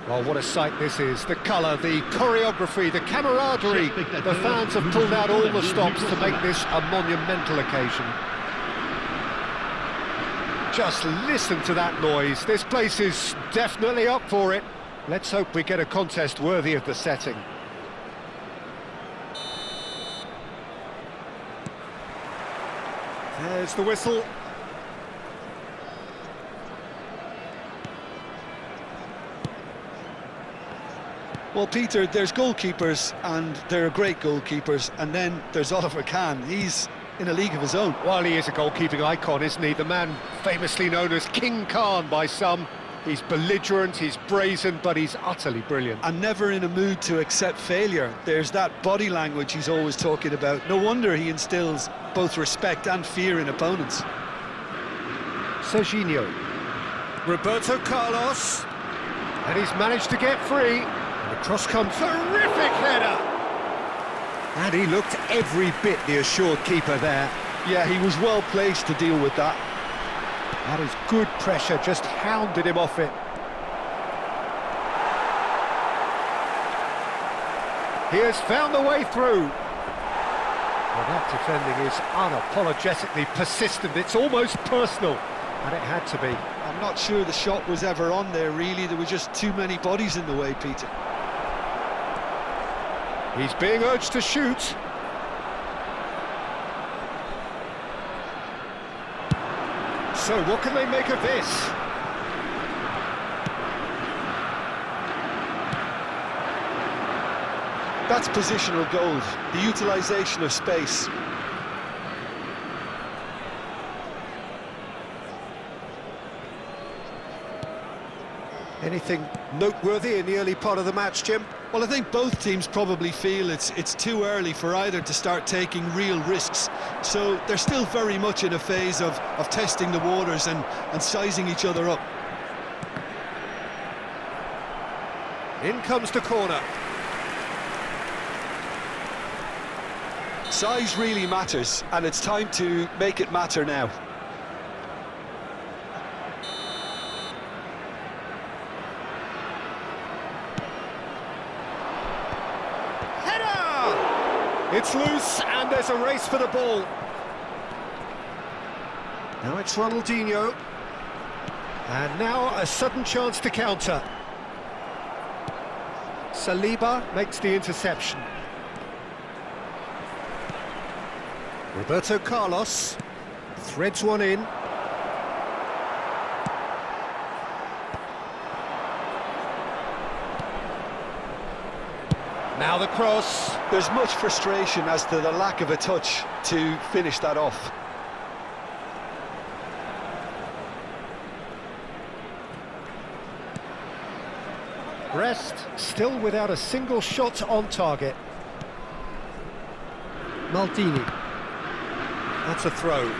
Well, what a sight this is. The colour, the choreography, the camaraderie. The fans have pulled out all the stops to make this a monumental occasion. Just listen to that noise. This place is definitely up for it. Let's hope we get a contest worthy of the setting. There's the whistle. Well, Peter, there's goalkeepers, and there are great goalkeepers, and then there's Oliver Kahn. He's in a league of his own. Well, he is a goalkeeping icon, isn't he? The man famously known as King Khan by some. He's belligerent, he's brazen, but he's utterly brilliant. And never in a mood to accept failure. There's that body language he's always talking about. No wonder he instills both respect and fear in opponents. Serginho. Roberto Carlos. And he's managed to get free. And the cross comes. Terrific header! And he looked every bit the assured keeper there. Yeah, he was well placed to deal with that. That is good pressure, just hounded him off it. He has found the way through. Well, that defending is unapologetically persistent. It's almost personal, and it had to be. I'm not sure the shot was ever on there, really. There were just too many bodies in the way, Peter. He's being urged to shoot. So what can they make of this? That's positional goals, the utilisation of space. Anything noteworthy in the early part of the match, Jim? Well, I think both teams probably feel it's too early for either to start taking real risks. So they're still very much in a phase of testing the waters and sizing each other up. In comes the corner. Size really matters, and it's time to make it matter now. It's loose, and there's a race for the ball. Now it's Ronaldinho. And now a sudden chance to counter. Saliba makes the interception. Roberto Carlos threads one in. Now the cross. There's much frustration as to the lack of a touch to finish that off. Brest still without a single shot on target. Maldini. That's a throw.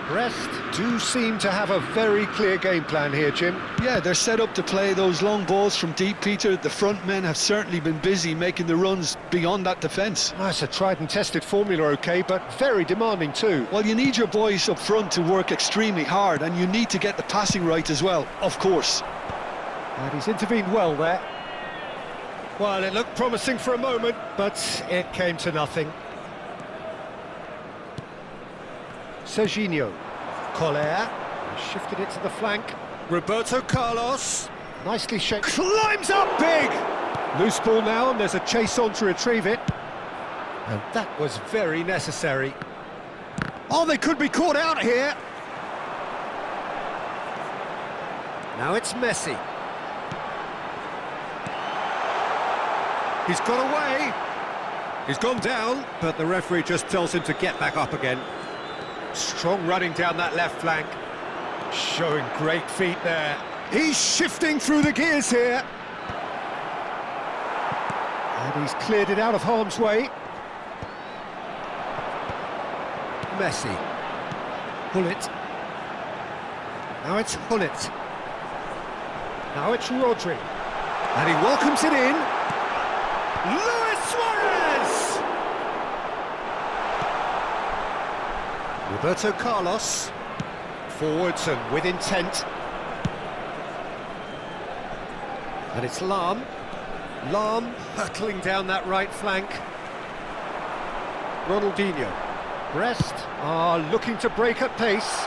Brest do seem to have a very clear game plan here, Jim. Yeah, they're set up to play those long balls from deep, Peter. The front men have certainly been busy making the runs beyond that defence. Oh, it's a tried and tested formula, OK, but very demanding too. Well, you need your boys up front to work extremely hard, and you need to get the passing right as well, of course. And he's intervened well there. Well, it looked promising for a moment, but it came to nothing. Serginho. Collier shifted it to the flank. Roberto Carlos. Nicely shaped. Climbs up big! Loose ball now, and there's a chase on to retrieve it. And that was very necessary. Oh, they could be caught out here. Now it's Messi. He's got away. He's gone down, but the referee just tells him to get back up again. Strong running down that left flank. Showing great feet there. He's shifting through the gears here. And he's cleared it out of harm's way. Messi. Hullet. Now it's Hullet. Now it's Rodri. And he welcomes it in. Luis Suarez! Roberto Carlos. Forwards and with intent. And it's Lahm. Lahm hurtling down that right flank. Ronaldinho. Brest are looking to break at pace.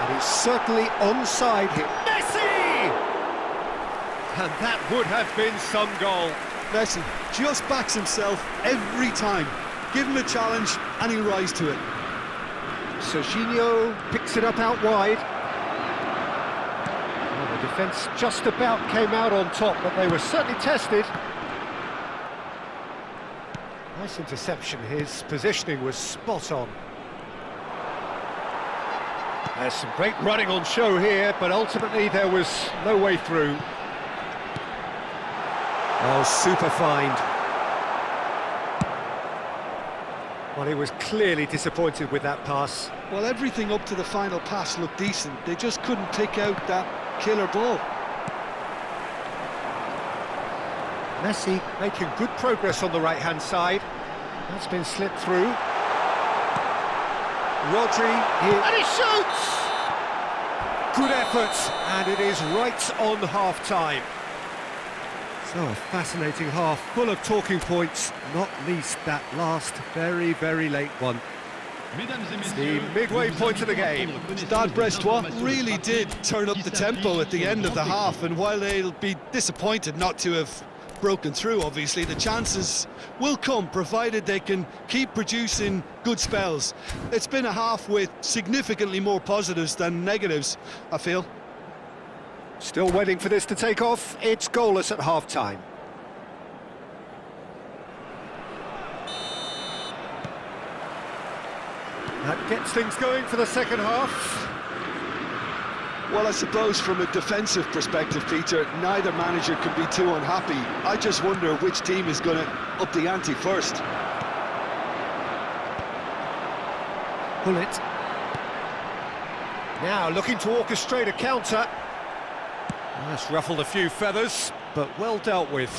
And he's certainly onside here. Messi! And that would have been some goal. Messi just backs himself every time. Give him a challenge and he'll rise to it. Serginho picks it up out wide. Well, the defence just about came out on top, but they were certainly tested. Nice interception. His positioning was spot on. There's some great running on show here, but ultimately there was no way through. Oh, super find. Well, he was clearly disappointed with that pass. Well, everything up to the final pass looked decent. They just couldn't pick out that killer ball. Messi making good progress on the right-hand side. That's been slipped through. Rodri here, and he shoots! Good effort, and it is right on half-time. So a fascinating half, full of talking points, not least that last very, very late one. The midway point of the game. Stade Brestois really did turn up the tempo at the end of the half, and while they'll be disappointed not to have broken through, obviously, the chances will come, provided they can keep producing good spells. It's been a half with significantly more positives than negatives, I feel. Still waiting for this to take off. It's goalless at half-time. That gets things going for the second half. Well, I suppose from a defensive perspective, Peter, neither manager can be too unhappy. I just wonder which team is going to up the ante first. Bullet. Now looking to orchestrate a counter. That's ruffled a few feathers, but well dealt with.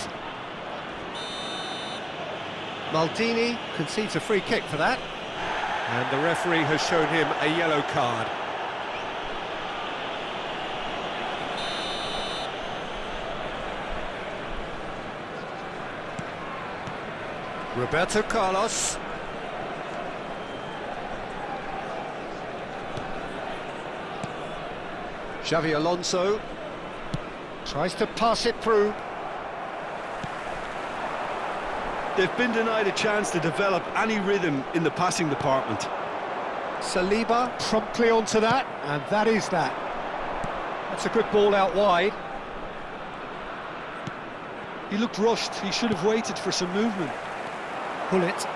Maldini concedes a free kick for that. And the referee has shown him a yellow card. Roberto Carlos. Xavi Alonso tries to pass it through. They've been denied a chance to develop any rhythm in the passing department. Saliba promptly onto that, and that is that. That's a good ball out wide. He looked rushed. He should have waited for some movement. Bullet.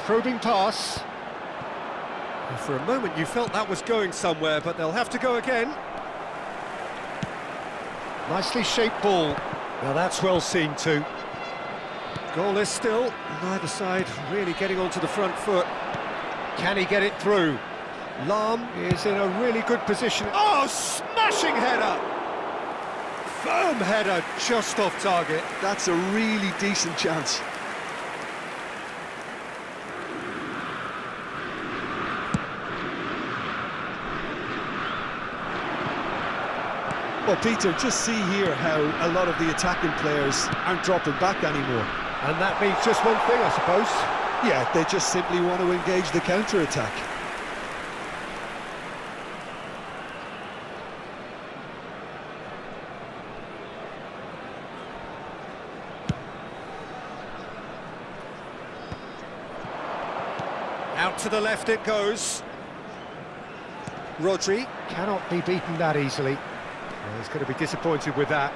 Probing pass. And for a moment you felt that was going somewhere, but they'll have to go again. Nicely shaped ball. Now that's well seen too. Goalless still. Neither side really getting onto the front foot. Can he get it through? Lahm is in a really good position. Oh, smashing header! Firm header, just off target. That's a really decent chance. Well, Peter, just see here how a lot of the attacking players aren't dropping back anymore. And that means just one thing, I suppose. Yeah, they just simply want to engage the counter-attack. Out to the left it goes. Rodri cannot be beaten that easily. Well, he's going to be disappointed with that.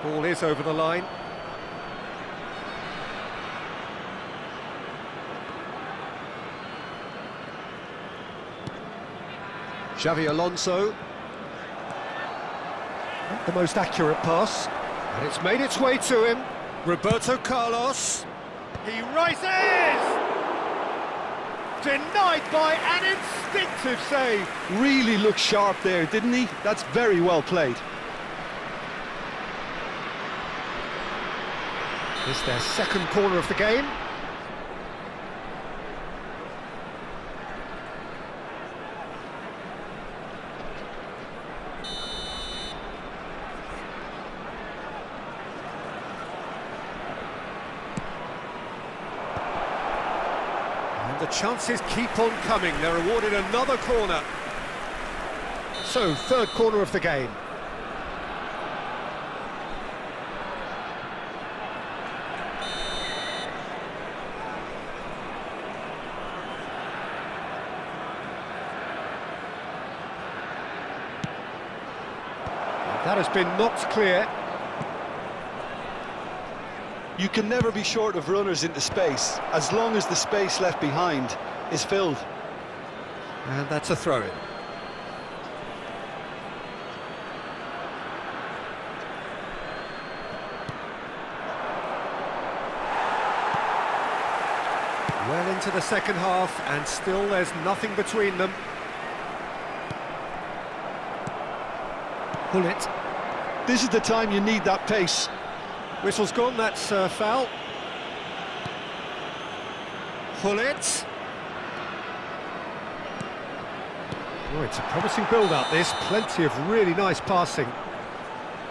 Ball is over the line. Xavi Alonso. Not the most accurate pass. And it's made its way to him. Roberto Carlos. He rises! Denied by an instinctive save. Really looked sharp there, didn't he? That's very well played. It's their second corner of the game. And the chances keep on coming. They're awarded another corner. So, third corner of the game. That has been knocked clear. You can never be short of runners into space, as long as the space left behind is filled. And that's a throw-in. Well into the second half, and still there's nothing between them. Pull it. This is the time you need that pace. Whistle's gone, that's foul. Pull it. Oh, it's a promising build-up, this. Plenty of really nice passing.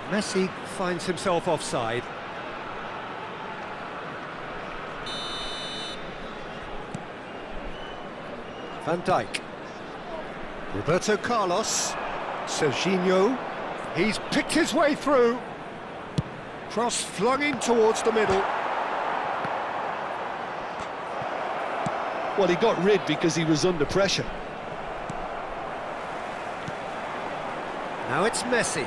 Messi finds himself offside. Van Dijk. Roberto Carlos. Serginho. He's picked his way through. Cross flung in towards the middle. Well, he got rid because he was under pressure. Now it's Messi.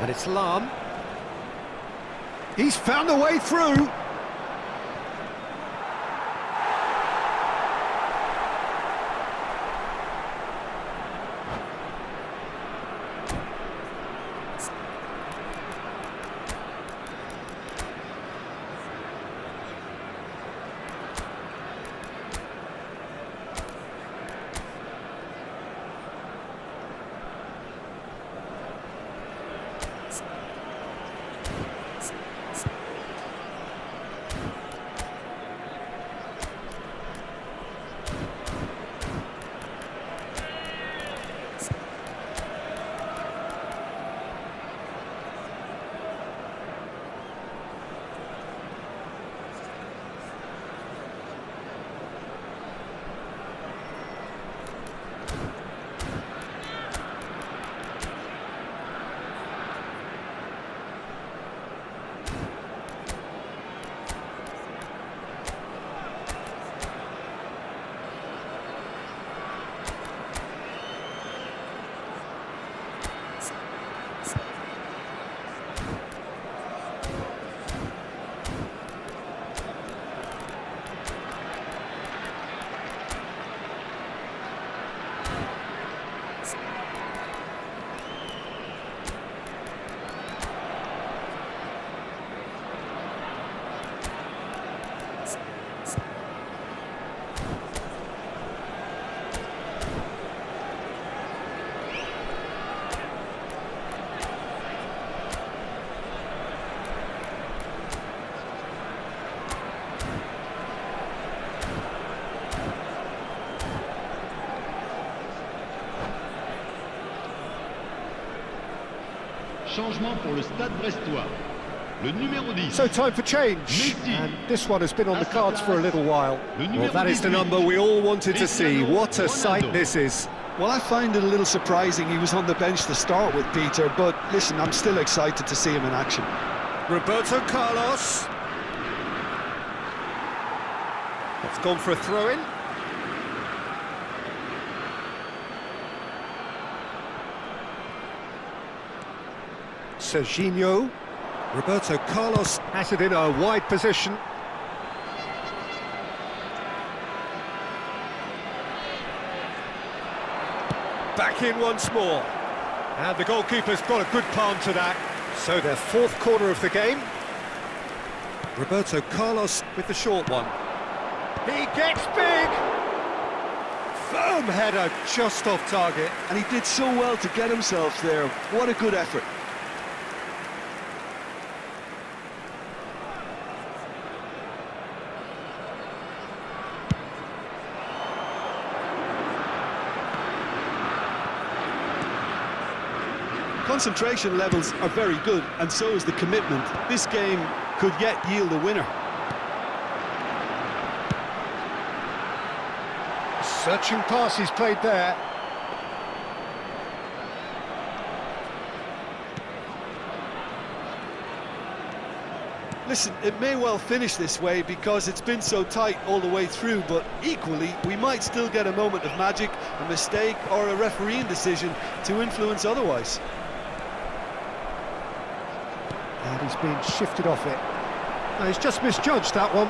And it's Lam. He's found a way through. Changement pour le Stade Brestois. Le numéro 10. So time for change. And this one has been on the cards for a little while. Well, that is the number we all wanted to see. What a sight this is. Well, I find it a little surprising he was on the bench to start with, Peter, but listen, I'm still excited to see him in action. Roberto Carlos. It's gone for a throw-in. Serginho. Roberto Carlos has it in a wide position. Back in once more. And the goalkeeper's got a good palm to that. So their fourth corner of the game. Roberto Carlos with the short one. He gets big! Firm header just off target. And he did so well to get himself there. What a good effort. Concentration levels are very good, and so is the commitment. This game could yet yield a winner. Searching pass he's played there. Listen, it may well finish this way because it's been so tight all the way through, but equally, we might still get a moment of magic, a mistake, or a refereeing decision to influence otherwise. And he's been shifted off it. No, he's just misjudged that one.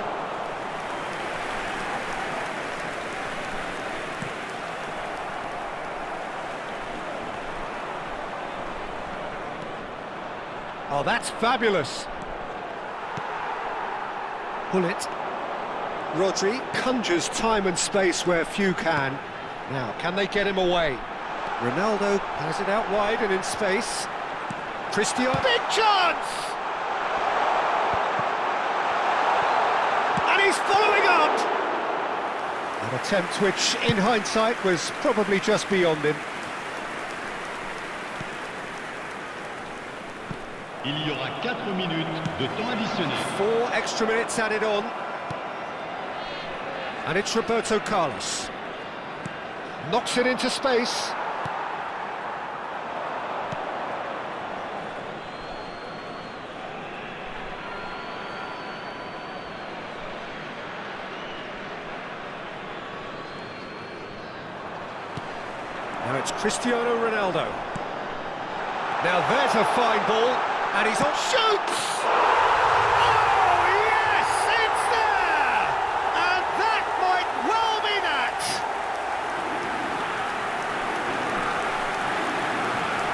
Oh, that's fabulous. Pull it. Rodri conjures time and space where few can. Now, can they get him away? Ronaldo has it out wide and in space. Cristiano, big chance! And he's following up! An attempt which, in hindsight, was probably just beyond him. Il y aura 4 minutes de temps additionnel. 4 extra minutes added on. And it's Roberto Carlos. Knocks it into space. Now it's Cristiano Ronaldo. Now there's a fine ball. And he's on, shoots! Oh, yes, it's there! And that might well be that!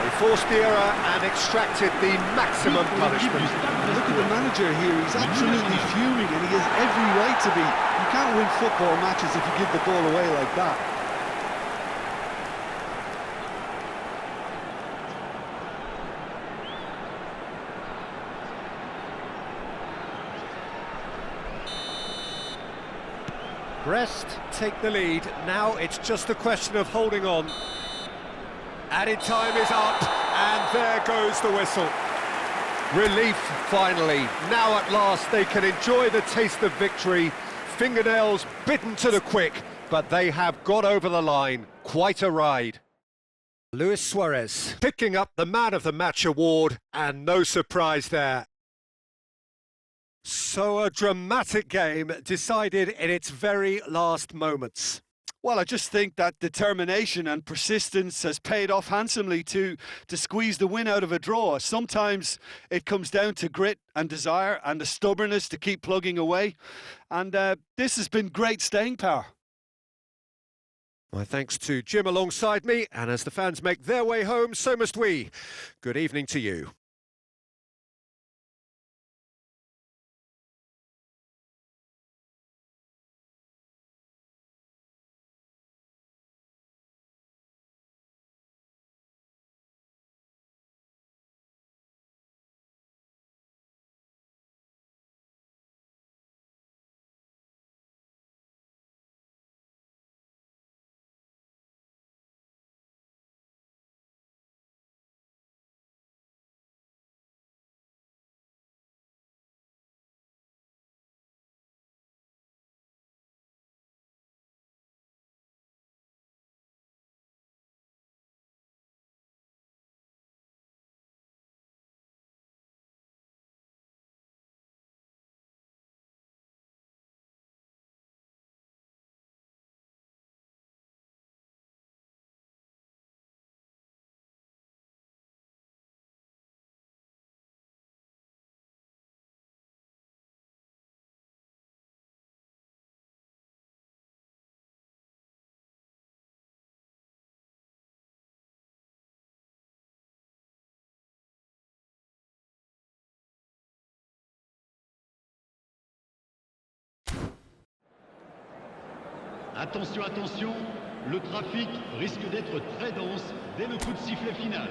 They forced the error and extracted the maximum punishment. Look at the manager here, he's absolutely fuming and he has every right to be. You can't win football matches if you give the ball away like that. Brest take the lead. Now it's just a question of holding on. Added time is up, and there goes the whistle. Relief, finally. Now at last they can enjoy the taste of victory. Fingernails bitten to the quick, but they have got over the line. Quite a ride. Luis Suarez picking up the Man of the Match award, and no surprise there. So a dramatic game decided in its very last moments. Well, I just think that determination and persistence has paid off handsomely to squeeze the win out of a draw. Sometimes it comes down to grit and desire and the stubbornness to keep plugging away. And this has been great staying power. My thanks to Jim alongside me, and as the fans make their way home, so must we. Good evening to you. Attention, attention, le trafic risque d'être très dense dès le coup de sifflet final.